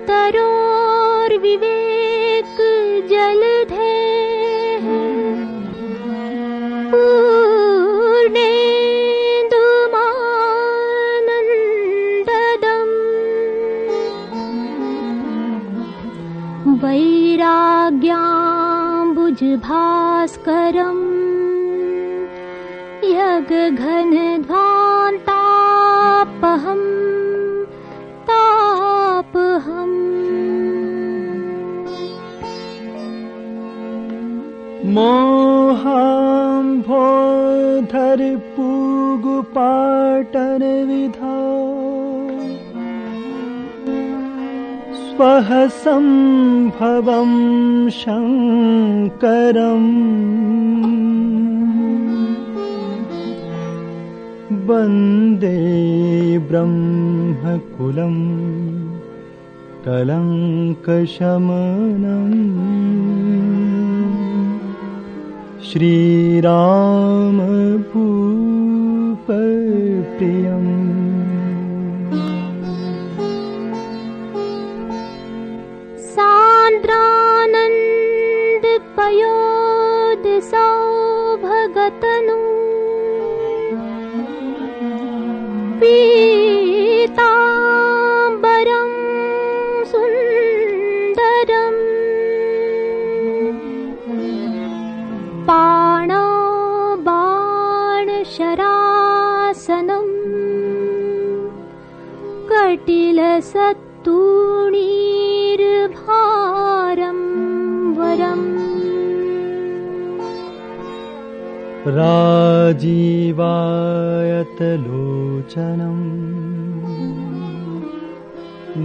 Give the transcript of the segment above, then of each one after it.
तरोर्विवेक जलधे पूर्णेन्दुमानन्ददम् वैराग्याम्बुजभास्करम् यगघनध्वान्तापहम् तापहम्। मोहाम्भोधर पूगुपाटन विधा स्वः संभवं शङ्करम् वन्दे ब्रह्मकुलं कलङ्कशमनम् श्रीराम भूपप्रियम्। सान्द्रानन्द पयोद सौभगतनु पीताम्बरं सुन्दरम् बाणशरासनं कटिलसत्तूणीर्भारं वरम् राजीवायतलोचनम्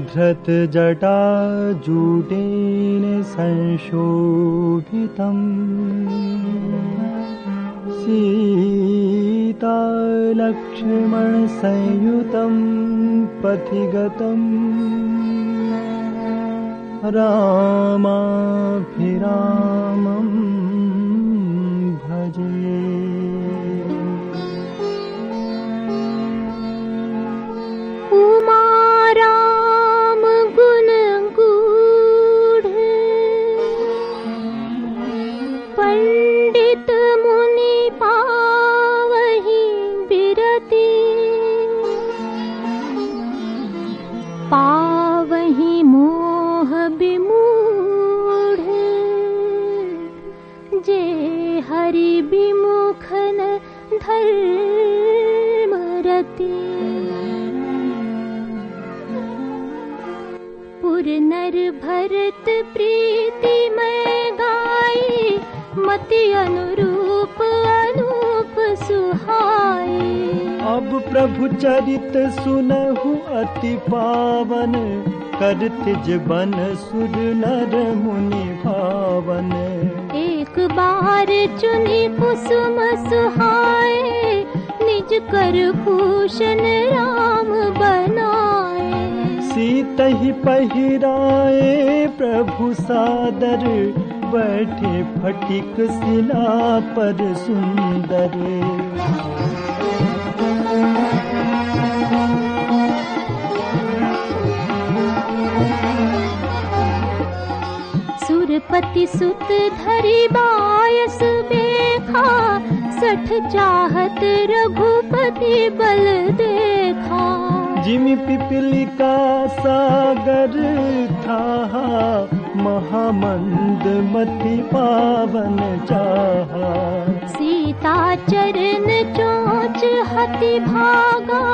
धृतजटाजूटेन संशोभितम् सीतालक्ष्मणसंयुतं पथिगतं रामाभिरामं भजे। उमाराम गुणगूढ़ पंडित मुनि पावहि बिरति पावहि मोह विमूढ़ जे हरि विमुखन धर्मरति पुर नर भरत प्रीति मैं गाई मति अनुरूप अनूप सुहाई। अब प्रभु चरित सुनहु अति पावन करतिज बन सुर नर मुनि भावन। एक बार चुनी कुसुम सुहाए निज कर भूषण राम बनाए। सीतहि पहिराए प्रभु सादर बैठे फटिक शिला पर सुंदर। सुरपति सुत धरि बायस बेखा सठ चाहत रघुपति बल देखा। जिमि पिपलिका सागर था महामंद मति पावन चाहा। सीता चरण चोच हति भागा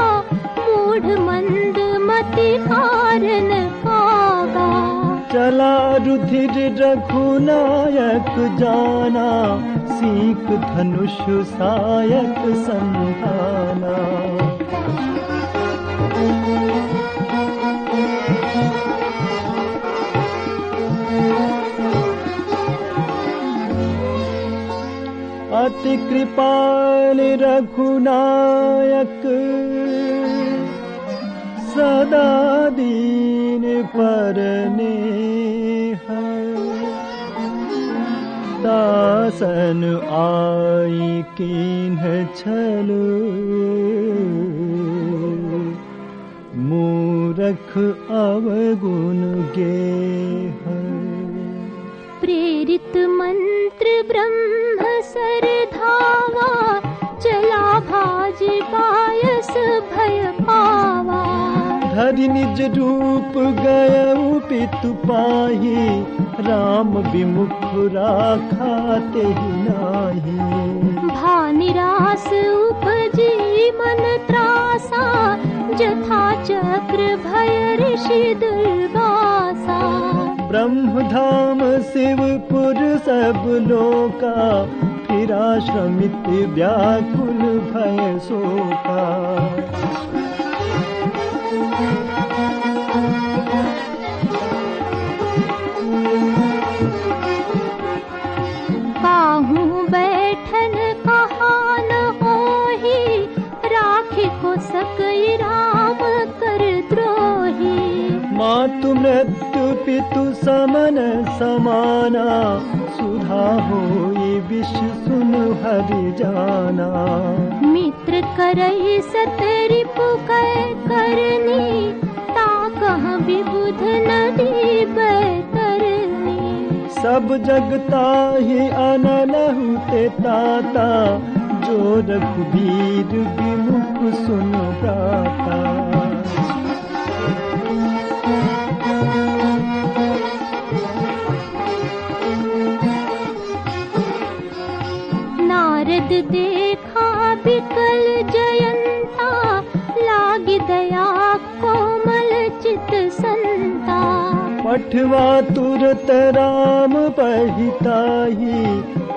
मूढ़ मंद मति कारण पागा। चला रुधिर रघुनायक जाना सीख धनुष सायक संधाना। अति कृपाल रघुनायक सदा दीन परनेह। दासन आई कीन्ह छल मूरख रख अवगुण गेह। प्रेरित मंत्र ब्रह्म सर धावा, चला भाज पायस भय पावा। धरि निज रूप गयउ पितु पाहि, राम विमुख राखा तेहि नाहि। भा निरास उपजी मन त्रासा, जथा चक्र भय ऋषि दुर्वासा। ब्रह्म धाम शिवपुर सब लोका, फिरा श्रमित व्याकुल भय शोका। काहू बैठन कहा न होही, राखे को सकई राम कर द्रोही। मातु मृत्यु पितु समन समाना, सुधा होई विष सुन हरि जाना। मित्र करई सत रिपु कै करनी, ता कह विबुध नदी बैतरनी। सब जगताहि अनलहु ते ताता, जो रघुबीर विमुख सुन प्राता। नारद देखा बिकल जयंता, लागी दया कोमल चित संता। पठवा तुरत राम पहिताहि,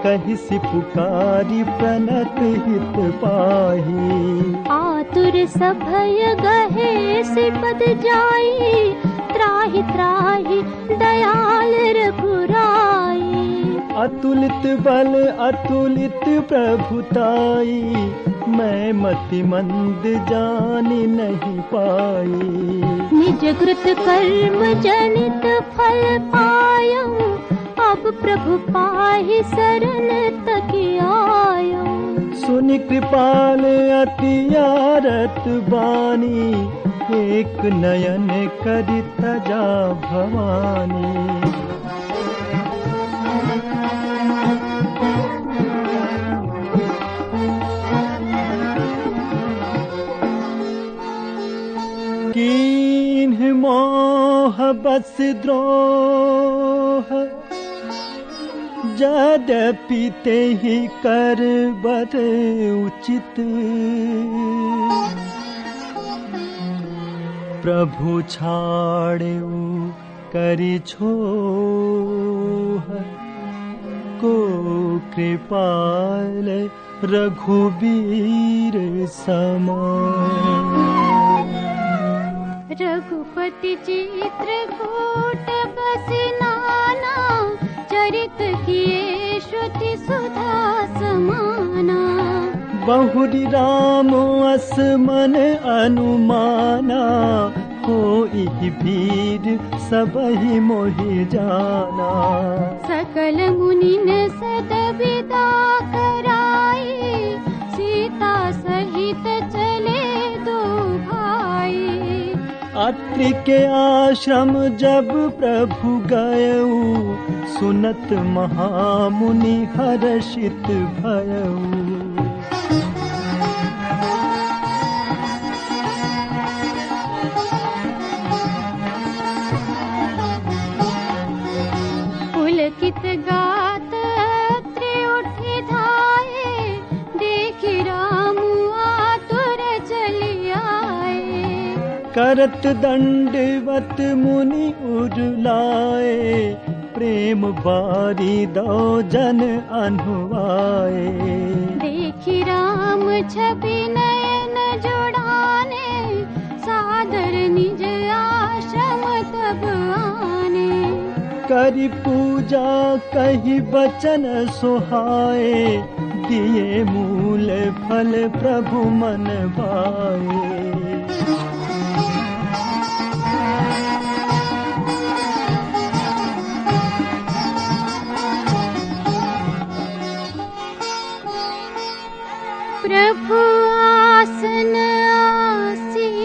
कहिसि पुकारी प्रणत हित पाहि। आतुर सभय गहे सिपद जाई, त्राहि त्राहि दयाल रघुराई। अतुलित बल अतुलित प्रभुताई, मैं मति मंद जानि नहीं पाई। निज कृत कर्म जनित फल पायऊ, अब प्रभु पाहि शरण तक आयऊ। सुनि कृपाल अति आरत बानी, एक नयन करि तजा भवानी। कीन्ह मोह बस द्रोह, यद्यपि तेहि कर बद उचित। प्रभु छाड़ेउ करि छोह, को कृपाल रघुबीर समान। रघुपति चित्रकूट बसि नाना, चरित किए श्रुति सुधा समाना। बहुरी राम अस मन अनुमाना, होई भीर सबहि मोहि जाना। सकल मुनिन सद विदा कराई, सीता सहित चले दो भाई। अत्रि के आश्रम जब प्रभु गयउ, सुनत महामुनि हर्षित भयउ। पुलकित गात अत्रि उठि धाये, देखि राम आतुर चली आए। करत दंडवत मुनि उरलाए, प्रेम बारी दो जन अनुआए। देखि राम छवि नयन जुड़ाने, सादर निज आश्रम तब आने। करि पूजा कहि बचन सुहाए, दिए मूल फल प्रभु मन भाए। प्रभु आसन आसीन,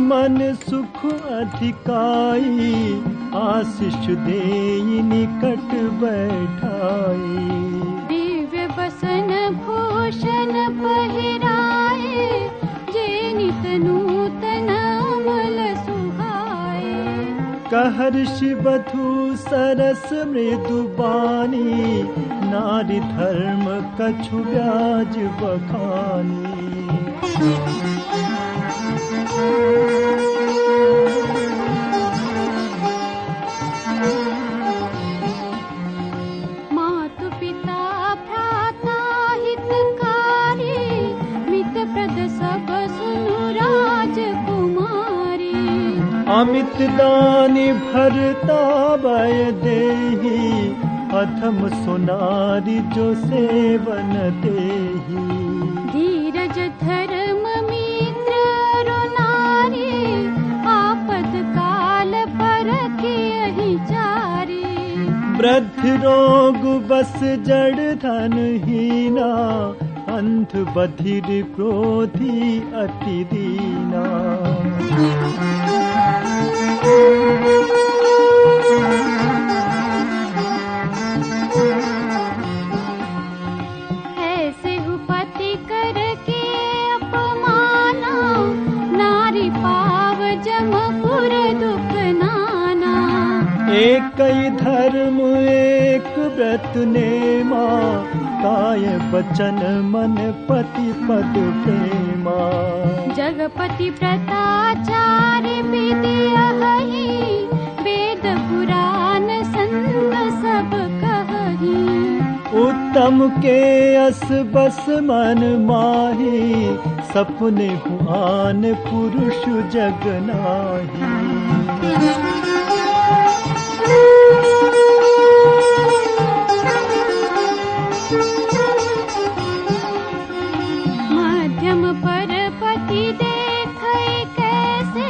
मन सुख अधिकाई, आशीष देई निकट बैठाई। दिव्य बसन भूषण पहिराए, जे नित नूतन अमल सुहाए। कहर्षि वधू सरस मृदु बानी, नारी धर्म कछु ब्याज बखानी। मातु पिता भ्राता हितकारी, मित प्रद सब सुनु राजकुमारी। अमित दानि भरता भय देहि, अधम सुनारी जो सेवन देहि। धीरज धर्म मित्र नारी, आपद काल परखियहि चारी। वृद्ध रोग बस जड़ धन हीना, अंध बधिर क्रोधी अति दीना। ऐसे उपति करके अपमाना, नारी पाव जमपुर दुख नाना। एक ही धर्म एक व्रत नेमा, काय बचन मन पति पद प्रेमा। जगपति व्रताचार्य विधि अहहि, वेद पुराण संत सब कहहि। उत्तम के अस बस मन माही, सपने हुआन पुरुष जग नाही। मध्यम पर पति देखै कैसे,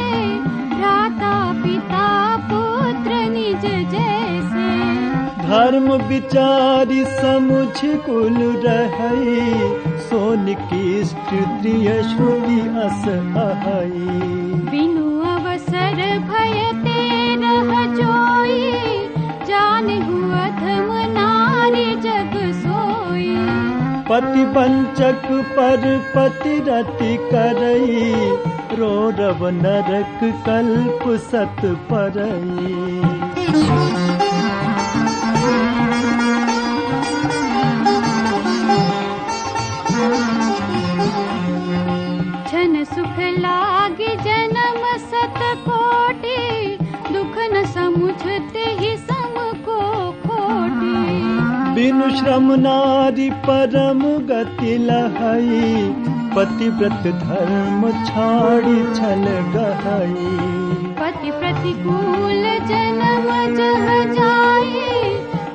भ्राता पिता पुत्र निज जैसे। धर्म विचारी समुझ कुल रहई, सोनिकिष्ट प्रिय श्रुति अस अहई। बिनु अवसर भयते रह जोई, जानहु अधम नारी जग सोई। पति वंचक पर पति रति करई, रोरव नरक कल्प सत परई। छन सुख लागे जन्म सत कोटि, दुख न समुझते ही सम को खोटी। बिनु श्रम नारी परम गति लहई, पतिव्रत धर्म छाड़ी छल गहई। पति प्रतिकूल जन्म जह जाए,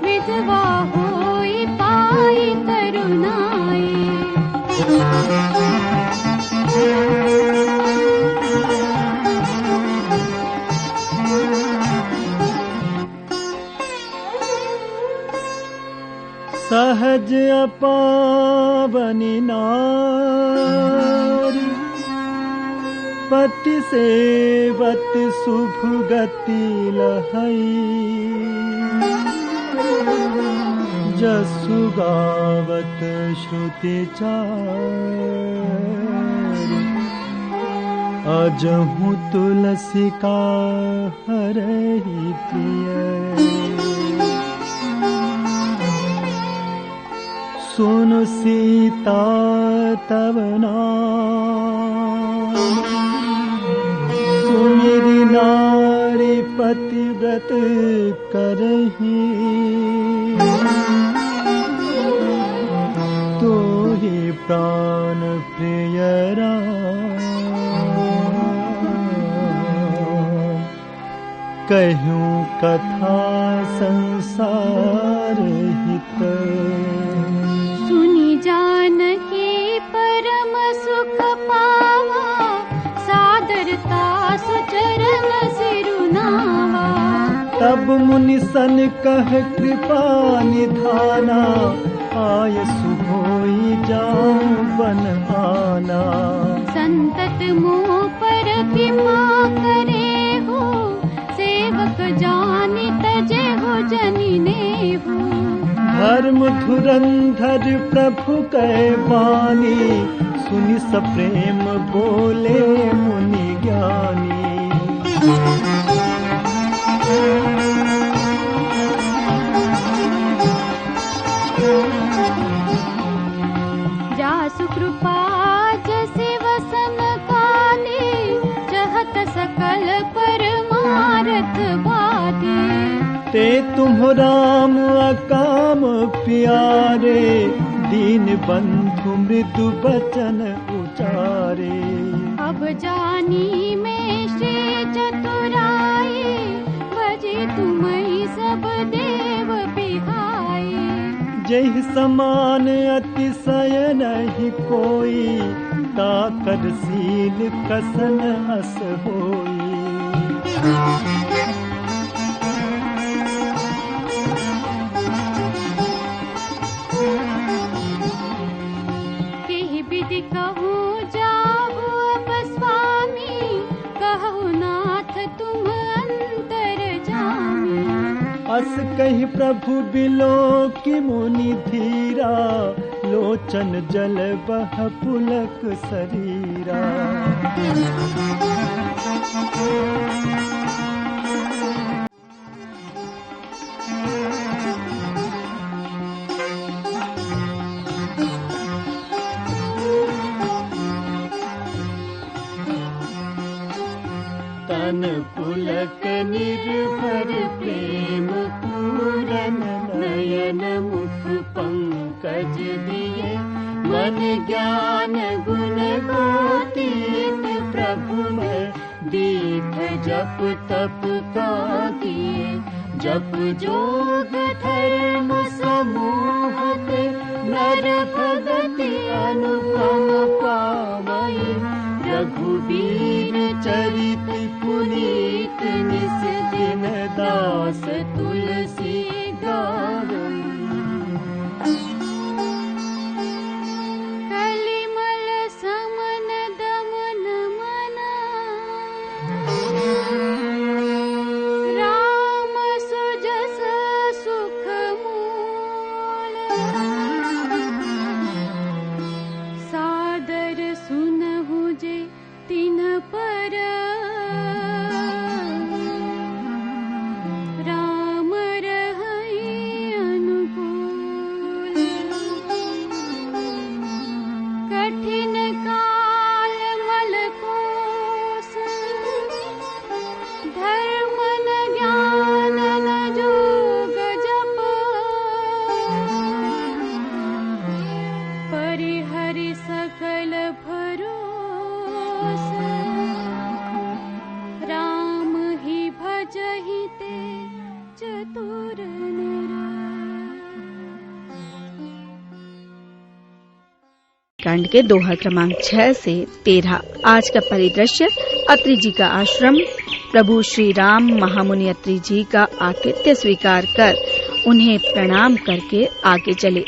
विधवा होई पाई तरुणाई। सहज अपावनी नारी, पति सेवत शुभ गति लहई। जसु गावत श्रुति चारि, अजहु तुलसी का हरहि प्रिय। सुनु सीता तव नाम, सुमिरि नारी पतिव्रत करहि। तो ही प्राण प्रिय राम, कहूँ कथा संसार हित। सुनी जानकी परम सुख पावा, सादरता सुचरण सिरुनावा। तब मुनि सन कह कृपा निधाना, आयसु होई जाऊं बन आना। संतत मोह पर कृपा करे हो, सेवक जानि तजे हो जनि नेहु। धर्म धुरंधर प्रभु कै बानी, सुनि सप्रेम बोले मुनि ज्ञानी। जासु कृपा जैसे वसन काले, चहत सकल परमारथ बाटे। ते तुम राम अकाम प्यारे, दीन बंधु मृदु बचन उचारे। अब जानी मैं श्री चतुराई, भजे तुम्हि सब देव बिहाई। जहि समान अतिशय नहीं कोई, ताकर सील कसन अस होई। केहि विधि कहूँ जाहु अब स्वामी, कहु नाथ तुम अंतर जामी। अस कहि प्रभु बिलो की मुनि धीरा, लोचन जल बह पुलक शरीरा। तन पुलक निर्भर प्रेम पूरन, नयन मुख पंकज दिए। मन ज्ञान गुण गोतीत प्रभु में, दीप जप तप का किए। जप जोग धर्म समूह ते, नर भगति अनुपम पावई। रघुबीर चरित पुनीत, निस दिन दास तुलसी गावई। कलिमल समन दमन मना, राम सुजस सुख मूल। सादर सुनहु जे तिन पर, राम रहई अनुकूल। कठिन काल मल कोस, धर्म न ज्ञान न जोग जप। परिहरि सकल भरोस, राम ही भजहि ते चतुर नर। कांड के दोहा क्रमांक 6 से 13। आज का परिदृश्य अत्रि जी का आश्रम। प्रभु श्री राम महामुनि अत्रि जी का आतिथ्य स्वीकार कर उन्हें प्रणाम करके आगे चले।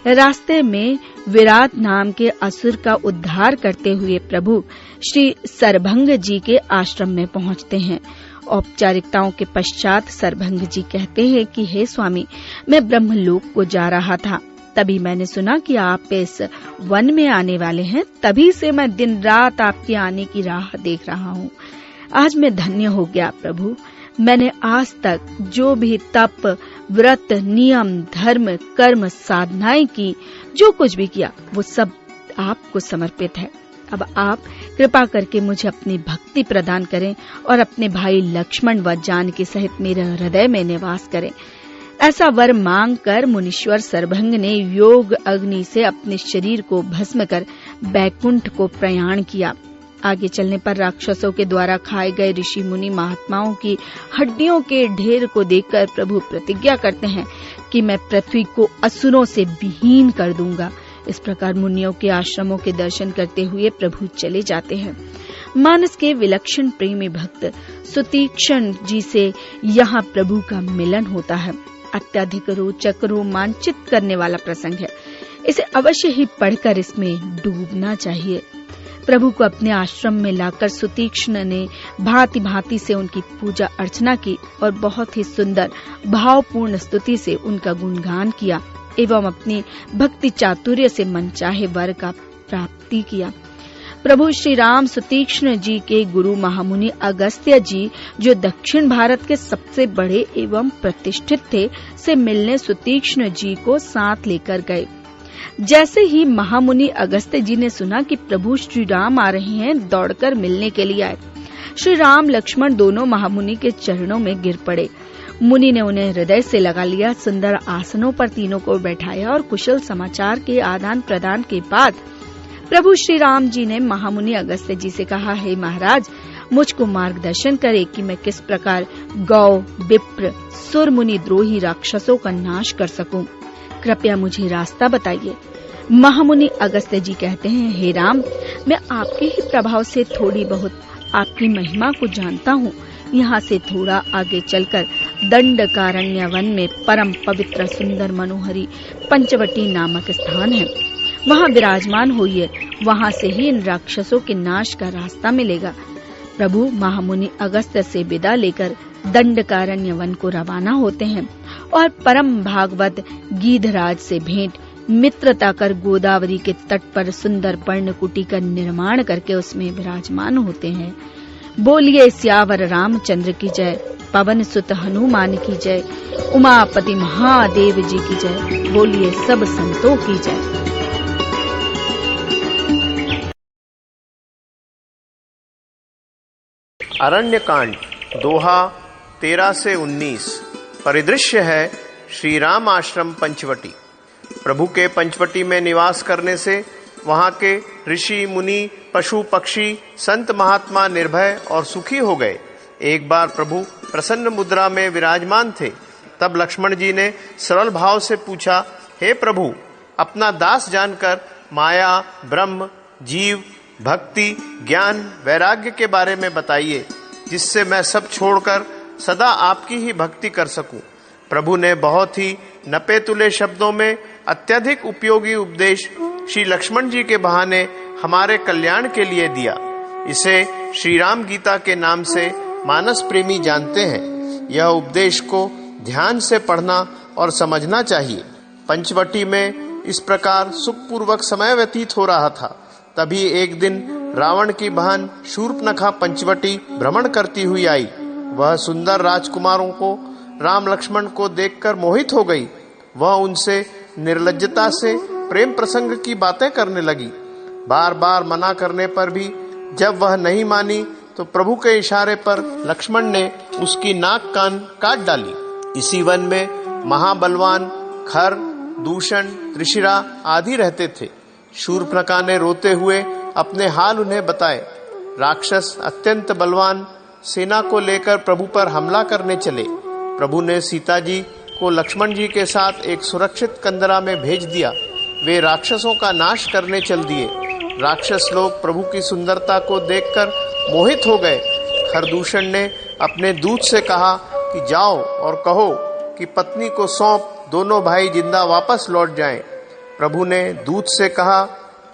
रास्ते में विराट नाम के असुर का उद्धार करते हुए प्रभु श्री सरभंग जी के आश्रम में पहुंचते हैं। औपचारिकताओं के पश्चात सरभंग जी कहते हैं कि हे स्वामी, मैं ब्रह्मलोक को जा रहा था, तभी मैंने सुना कि आप इस वन में आने वाले हैं। तभी से मैं दिन रात आपके आने की राह देख रहा हूँ। आज मैं धन्य हो गया प्रभु। मैंने आज तक जो भी तप, व्रत, नियम, धर्म, कर्म, साधनाएं की, जो कुछ भी किया, वो सब आपको समर्पित है। अब आप कृपा करके मुझे अपनी भक्ति प्रदान करें और अपने भाई लक्ष्मण व जानकी सहित मेरे हृदय में निवास करें। ऐसा वर मांग कर मुनीश्वर सरभंग ने योग अग्नि से अपने शरीर को भस्म कर बैकुंठ को प्रयाण किया। आगे चलने पर राक्षसों के द्वारा खाए गए ऋषि मुनि महात्माओं की हड्डियों के ढेर को देखकर प्रभु प्रतिज्ञा करते हैं कि मैं पृथ्वी को असुरों से विहीन कर दूंगा। इस प्रकार मुनियों के आश्रमों के दर्शन करते हुए प्रभु चले जाते हैं। मानस के विलक्षण प्रेमी भक्त सुतीक्षण जी से यहाँ प्रभु का मिलन होता है। अत्यधिक रोचक, रोमांचित करने वाला प्रसंग है। इसे अवश्य ही पढ़कर इसमें डूबना चाहिए। प्रभु को अपने आश्रम में लाकर सुतीक्ष्ण ने भांति भांति से उनकी पूजा अर्चना की और बहुत ही सुंदर भावपूर्ण स्तुति से उनका गुणगान किया एवं अपनी भक्ति चातुर्य से मनचाहे वर का प्राप्ति किया। प्रभु श्री राम सुतीक्ष्ण जी के गुरु महामुनि अगस्त्य जी, जो दक्षिण भारत के सबसे बड़े एवं प्रतिष्ठित थे, से मिलने सुतीक्ष्ण जी को साथ लेकर गए। जैसे ही महामुनि अगस्त्य जी ने सुना कि प्रभु श्री राम आ रहे हैं, दौड़कर मिलने के लिए आए। श्री राम लक्ष्मण दोनों महामुनि के चरणों में गिर पड़े। मुनि ने उन्हें हृदय से लगा लिया, सुंदर आसनों पर तीनों को बैठाया और कुशल समाचार के आदान प्रदान के बाद प्रभु श्री राम जी ने महामुनि अगस्त्य जी से कहा, हे महाराज, मुझको मार्गदर्शन करे कि मैं किस प्रकार गौ, विप्र, सुर मुनि द्रोही राक्षसों का नाश कर सकूं। कृपया मुझे रास्ता बताइए। महामुनि अगस्त्य जी कहते हैं, हे राम, मैं आपके ही प्रभाव से थोड़ी बहुत आपकी महिमा को जानता हूँ। यहाँ से थोड़ा आगे चलकर दंडकारण्य वन में परम पवित्र सुंदर मनोहरी पंचवटी नामक स्थान है, वहाँ विराजमान होइए। वहाँ से ही इन राक्षसों के नाश का रास्ता मिलेगा। प्रभु महामुनि अगस्त्य से विदा लेकर दंडकारण्य वन को रवाना होते हैं और परम भागवत गीधराज से भेंट मित्रता कर गोदावरी के तट पर सुंदर पर्णकुटी का निर्माण करके उसमें विराजमान होते हैं। बोलिए सियावर रामचंद्र की जय, पवन सुत हनुमान की जय, उमापति महादेव जी की जय, बोलिए सब संतों की जय। अरण्य कांड दोहा 13 से 19। परिदृश्य है श्री राम आश्रम पंचवटी। प्रभु के पंचवटी में निवास करने से वहां के ऋषि मुनि, पशु पक्षी, संत महात्मा निर्भय और सुखी हो गए। एक बार प्रभु प्रसन्न मुद्रा में विराजमान थे। तब लक्ष्मण जी ने सरल भाव से पूछा, हे प्रभु, अपना दास जानकर माया, ब्रह्म, जीव, भक्ति, ज्ञान, वैराग्य के बारे में बताइए, जिससे मैं सब छोड़कर सदा आपकी ही भक्ति कर सकूं। प्रभु ने बहुत ही नपे तुले शब्दों में अत्यधिक उपयोगी उपदेश श्री लक्ष्मण जी के बहाने हमारे कल्याण के लिए दिया। इसे श्री राम गीता के नाम से मानस प्रेमी जानते हैं। यह उपदेश को ध्यान से पढ़ना और समझना चाहिए। पंचवटी में इस प्रकार सुखपूर्वक समय व्यतीत हो रहा था। तभी एक दिन रावण की बहन शूर्पनखा पंचवटी भ्रमण करती हुई आई। वह सुंदर राजकुमारों को, राम लक्ष्मण को देखकर मोहित हो गई। वह उनसे निर्लज्जता से प्रेम प्रसंग की बातें करने लगी। बार बार मना करने पर भी जब वह नहीं मानी तो प्रभु के इशारे पर लक्ष्मण ने उसकी नाक कान काट डाली। इसी वन में महाबलवान खर, दूषण, त्रिशिरा आदि रहते थे। शूर्पनखा ने रोते हुए अपने हाल उन्हें बताए। राक्षस अत्यंत बलवान सेना को लेकर प्रभु पर हमला करने चले। प्रभु ने सीता जी को लक्ष्मण जी के साथ एक सुरक्षित कंदरा में भेज दिया। वे राक्षसों का नाश करने चल दिए। राक्षस लोग प्रभु की सुंदरता को देखकर मोहित हो गए। खरदूषण ने अपने दूत से कहा कि जाओ और कहो कि पत्नी को सौंप दोनों भाई जिंदा वापस लौट जाएं। प्रभु ने दूत से कहा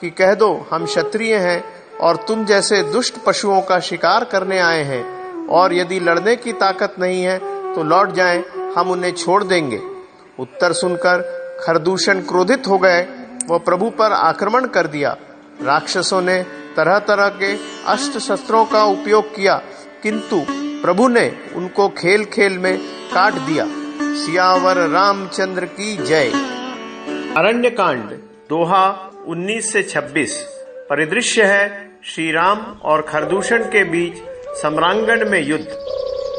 कि कह दो, हम क्षत्रिय हैं और तुम जैसे दुष्ट पशुओं का शिकार करने आए हैं, और यदि लड़ने की ताकत नहीं है तो लौट जाएं, हम उन्हें छोड़ देंगे। उत्तर सुनकर खरदूषण क्रोधित हो गए। वह प्रभु पर आक्रमण कर दिया। राक्षसों ने तरह तरह के अस्त्र शस्त्रों का उपयोग किया, किंतु प्रभु ने उनको खेल खेल में काट दिया। सियावर रामचंद्र की जय। अरण्य कांड दोहा 19 से 26। परिदृश्य है श्री राम और खरदूषण के बीच सम्रांगण में युद्ध।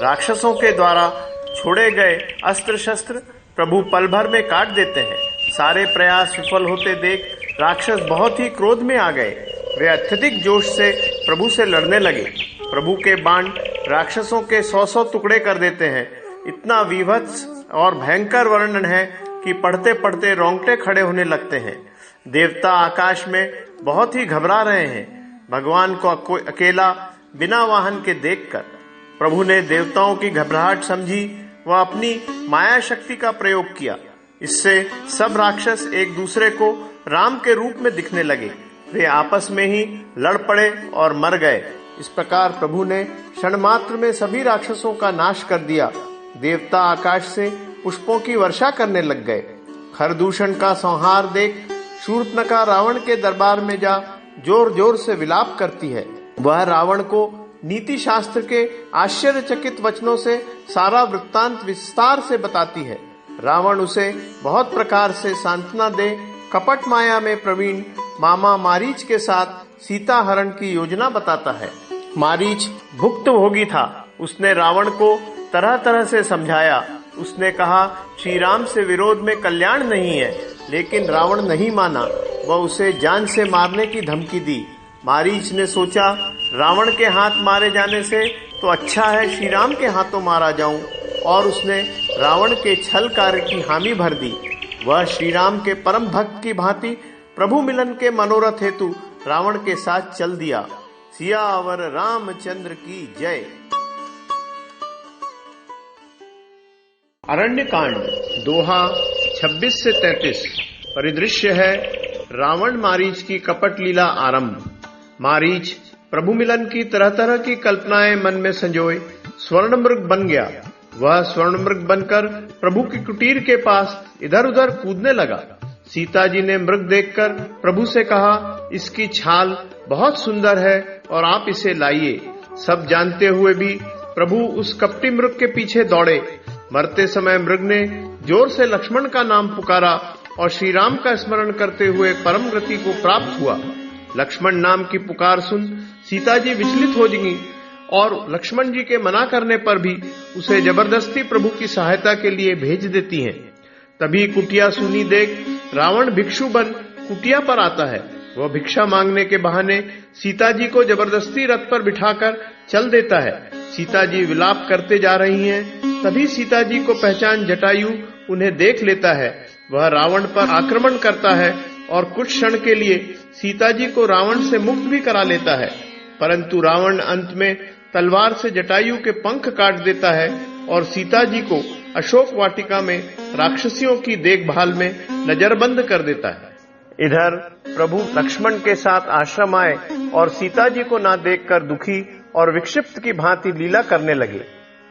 राक्षसों के द्वारा छोड़े गए अस्त्र शस्त्र प्रभु पल भर में काट देते हैं। सारे प्रयास विफल होते देख राक्षस बहुत ही क्रोध में आ गए। वे अत्यधिक जोश से प्रभु से लड़ने लगे। प्रभु के बाण राक्षसों के 100 टुकड़े कर देते हैं। इतना विभत्स और भयंकर वर्णन है कि पढ़ते पढ़ते रोंगटे खड़े होने लगते हैं। देवता आकाश में बहुत ही घबरा रहे हैं भगवान को अकेला बिना वाहन के देखकर। प्रभु ने देवताओं की घबराहट समझी। वह अपनी माया शक्ति का प्रयोग किया। इससे सब राक्षस एक दूसरे को राम के रूप में दिखने लगे। वे आपस में ही लड़ पड़े और मर गए। इस प्रकार प्रभु ने क्षण मात्र में सभी राक्षसों का नाश कर दिया। देवता आकाश से पुष्पों की वर्षा करने लग गए। खरदूषण का संहार देख शूर्पणखा रावण के दरबार में जा जोर जोर से विलाप करती है। वह रावण को नीति शास्त्र के आश्चर्यचकित वचनों से सारा वृत्तांत विस्तार से बताती है। रावण उसे बहुत प्रकार से सांत्वना दे कपट माया में प्रवीण मामा मारीच के साथ सीता हरण की योजना बताता है। मारीच भुक्तभोगी था। उसने रावण को तरह तरह से समझाया। उसने कहा श्री राम से विरोध में कल्याण नहीं है, लेकिन रावण नहीं माना। वह उसे जान से मारने की धमकी दी। मारीच ने सोचा रावण के हाथ मारे जाने से तो अच्छा है श्री राम के हाथों मारा जाऊं, और उसने रावण के छल कार्य की हामी भर दी। वह श्री राम के परम भक्त की भांति प्रभु मिलन के मनोरथ हेतु रावण के साथ चल दिया। सियावर रामचंद्र की जय। अरण्य कांड दोहा 26 से 33। परिदृश्य है रावण मारीच की कपट लीला आरंभ। मारीच प्रभु मिलन की तरह तरह की कल्पनाएं मन में संजोए स्वर्ण मृग बन गया। वह स्वर्ण मृग बनकर प्रभु की कुटीर के पास इधर उधर कूदने लगा। सीता जी ने मृग देखकर प्रभु से कहा, इसकी छाल बहुत सुंदर है और आप इसे लाइए। सब जानते हुए भी प्रभु उस कपटी मृग के पीछे दौड़े। मरते समय मृग ने जोर से लक्ष्मण का नाम पुकारा और श्री राम का स्मरण करते हुए परम गति को प्राप्त हुआ। लक्ष्मण नाम की पुकार सुन सीता जी विचलित हो गईं और लक्ष्मण जी के मना करने पर भी उसे जबरदस्ती प्रभु की सहायता के लिए भेज देती हैं। तभी कुटिया सुनी देख रावण भिक्षु बन कुटिया पर आता है। वह भिक्षा मांगने के बहाने सीता जी को जबरदस्ती रथ पर बिठाकर चल देता है। सीता जी विलाप करते जा रही हैं। तभी सीता जी को पहचान जटायु उन्हें देख लेता है। वह रावण पर आक्रमण करता है और कुछ क्षण के लिए सीता जी को रावण से मुक्त भी करा लेता है, परंतु रावण अंत में तलवार से जटायु के पंख काट देता है और सीता जी को अशोक वाटिका में राक्षसियों की देखभाल में नजरबंद कर देता है। इधर प्रभु लक्ष्मण के साथ आश्रम आए और सीता जी को ना देखकर दुखी और विक्षिप्त की भांति लीला करने लगे।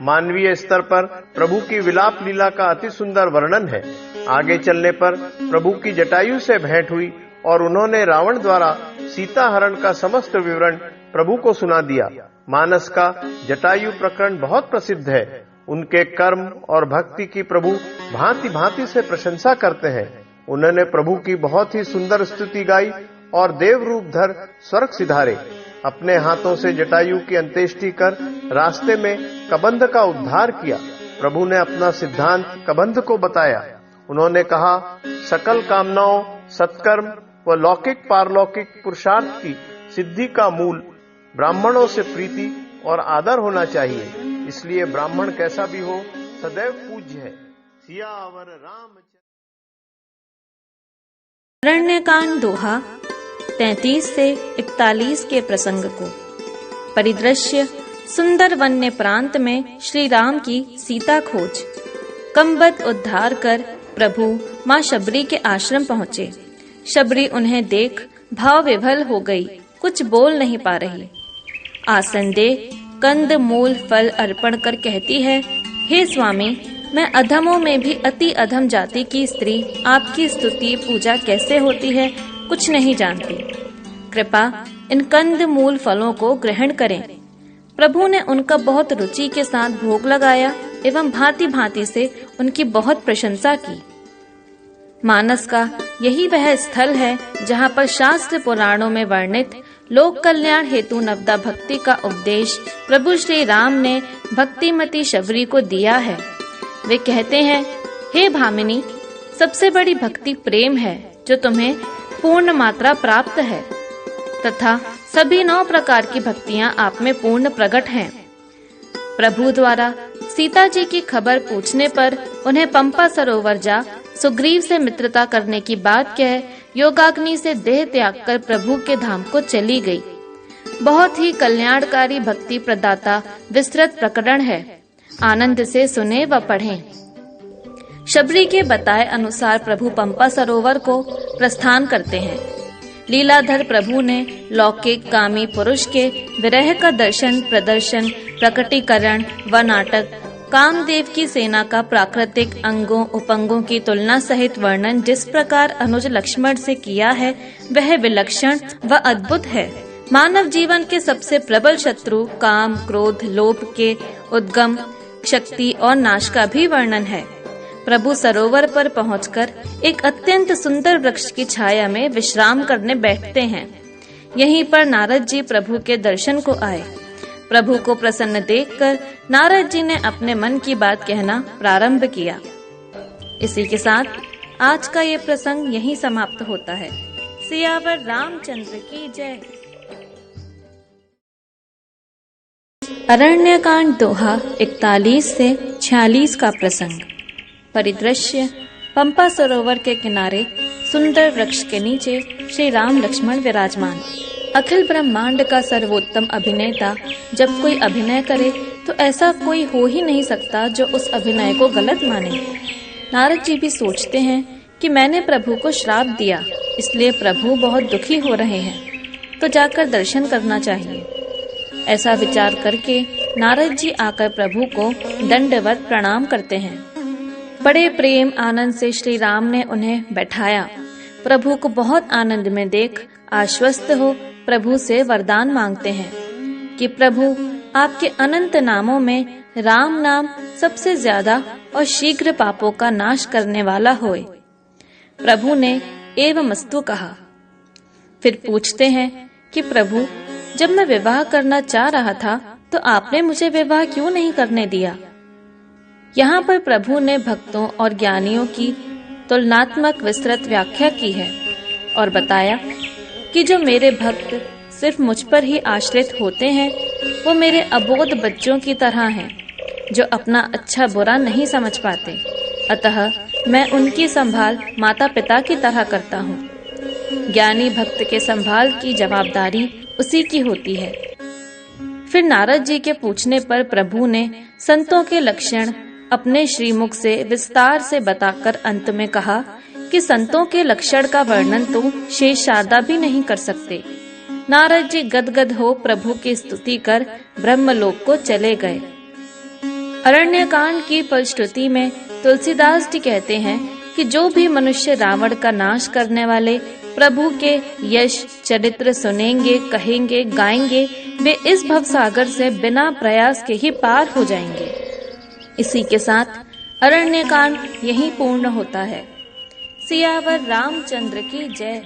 मानवीय स्तर पर प्रभु की विलाप लीला का अति सुंदर वर्णन है। आगे चलने पर प्रभु की जटायु से भेंट हुई और उन्होंने रावण द्वारा सीता हरण का समस्त विवरण प्रभु को सुना दिया। मानस का जटायु प्रकरण बहुत प्रसिद्ध है। उनके कर्म और भक्ति की प्रभु भांति भांति से प्रशंसा करते हैं। उन्होंने प्रभु की बहुत ही सुंदर स्तुति गाई और देव रूप धर स्वर्ग सिधारे। अपने हाथों से जटायु की अंत्येष्टि कर रास्ते में कबंध का उद्धार किया। प्रभु ने अपना सिद्धांत कबंध को बताया। उन्होंने कहा, सकल कामनाओं, सत्कर्म व लौकिक पारलौकिक पुरुषार्थ की सिद्धि का मूल ब्राह्मणों से प्रीति और आदर होना चाहिए। इसलिए ब्राह्मण कैसा भी हो सदैव पूज्य है। सियावर रामचंद्र। अरण्यकांड दोहा 33 से 41 के प्रसंग को। परिदृश्य सुंदर वन्य प्रांत में श्री राम की सीता खोज। कम्बद उद्धार कर प्रभु माँ शबरी के आश्रम पहुँचे। शबरी उन्हें देख भाव विभल हो गई, कुछ बोल नहीं पा रही। आसन दे कंद मूल फल अर्पण कर कहती है, हे स्वामी, मैं अधमों में भी अति अधम जाति की स्त्री आपकी स्तुति पूजा कैसे होती है कुछ नहीं जानती। कृपा इन कंद मूल फलों को ग्रहण करें। प्रभु ने उनका बहुत रुचि के साथ भोग लगाया एवं भांति भांति से उनकी बहुत प्रशंसा की। मानस का यही वह स्थल है जहाँ पर शास्त्र पुराणों में वर्णित लोक कल्याण हेतु नवदा भक्ति का उपदेश प्रभु श्री राम ने भक्तिमती शबरी को दिया है। वे कहते हैं, हे भामिनी, सबसे बड़ी भक्ति प्रेम है जो तुम्हें पूर्ण मात्रा प्राप्त है, तथा सभी 9 प्रकार की भक्तियां आप में पूर्ण प्रकट हैं। प्रभु द्वारा सीता जी की खबर पूछने पर उन्हें पंपा सरोवर जा सुग्रीव से मित्रता करने की बात कह योगाग्नि से देह त्याग कर प्रभु के धाम को चली गई। बहुत ही कल्याणकारी भक्ति प्रदाता विस्तृत प्रकरण है। आनंद से सुने व पढ़ें। शबरी के बताए अनुसार प्रभु पंपा सरोवर को प्रस्थान करते हैं। लीलाधर प्रभु ने लौकिक कामी पुरुष के विरह का दर्शन, प्रदर्शन, प्रकटीकरण व नाटक, कामदेव की सेना का प्राकृतिक अंगों उपंगों की तुलना सहित वर्णन जिस प्रकार अनुज लक्ष्मण से किया है वह विलक्षण व अद्भुत है। मानव जीवन के सबसे प्रबल शत्रु काम, क्रोध, लोभ के उद्गम, शक्ति और नाश का भी वर्णन है। प्रभु सरोवर पर पहुंचकर एक अत्यंत सुंदर वृक्ष की छाया में विश्राम करने बैठते हैं। यहीं पर नारद जी प्रभु के दर्शन को आए। प्रभु को प्रसन्न देखकर नारद जी ने अपने मन की बात कहना प्रारंभ किया। इसी के साथ आज का ये प्रसंग यहीं समाप्त होता है। सियावर रामचंद्र की जय। अरण्यकांड दोहा 41 से 46 का प्रसंग। परिदृश्य पंपा सरोवर के किनारे सुंदर वृक्ष के नीचे श्री राम लक्ष्मण विराजमान। अखिल ब्रह्मांड का सर्वोत्तम अभिनेता जब कोई अभिनय करे तो ऐसा कोई हो ही नहीं सकता जो उस अभिनय को गलत माने। नारद जी भी सोचते हैं कि मैंने प्रभु को श्राप दिया, इसलिए प्रभु बहुत दुखी हो रहे हैं, तो जाकर दर्शन करना चाहिए। ऐसा विचार करके नारद जी आकर प्रभु को दंडवत प्रणाम करते हैं। बड़े प्रेम आनंद से श्री राम ने उन्हें बैठाया। प्रभु को बहुत आनंद में देख आश्वस्त हो प्रभु से वरदान मांगते हैं कि प्रभु आपके अनंत नामों में राम नाम सबसे ज्यादा और शीघ्र पापों का नाश करने वाला होए। प्रभु ने एवमस्तु कहा। फिर पूछते हैं कि प्रभु जब मैं विवाह करना चाह रहा था तो आपने मुझे विवाह क्यों नहीं करने दिया। यहाँ पर प्रभु ने भक्तों और ज्ञानियों की तुलनात्मक विस्तृत व्याख्या की है और बताया कि जो मेरे भक्त सिर्फ मुझ पर ही आश्रित होते हैं वो मेरे अबोध बच्चों की तरह हैं जो अपना अच्छा बुरा नहीं समझ पाते। अतः मैं उनकी संभाल माता पिता की तरह करता हूँ। ज्ञानी भक्त के संभाल की जवाबदारी उसी की होती है। फिर नारद जी के पूछने पर प्रभु ने संतों के लक्षण अपने श्रीमुख से विस्तार से बताकर अंत में कहा कि संतों के लक्षण का वर्णन तो शेष शारदा भी नहीं कर सकते। नारद जी गदगद हो प्रभु की स्तुति कर ब्रह्मलोक को चले गए। अरण्यकांड की फलश्रुति में तुलसीदास जी कहते हैं कि जो भी मनुष्य रावण का नाश करने वाले प्रभु के यश चरित्र सुनेंगे, कहेंगे, गाएंगे, वे इस भवसागर से बिना प्रयास के ही पार हो जाएंगे। इसी के साथ अरण्यकांड यहीं पूर्ण होता है। सियावर रामचंद्र की जय।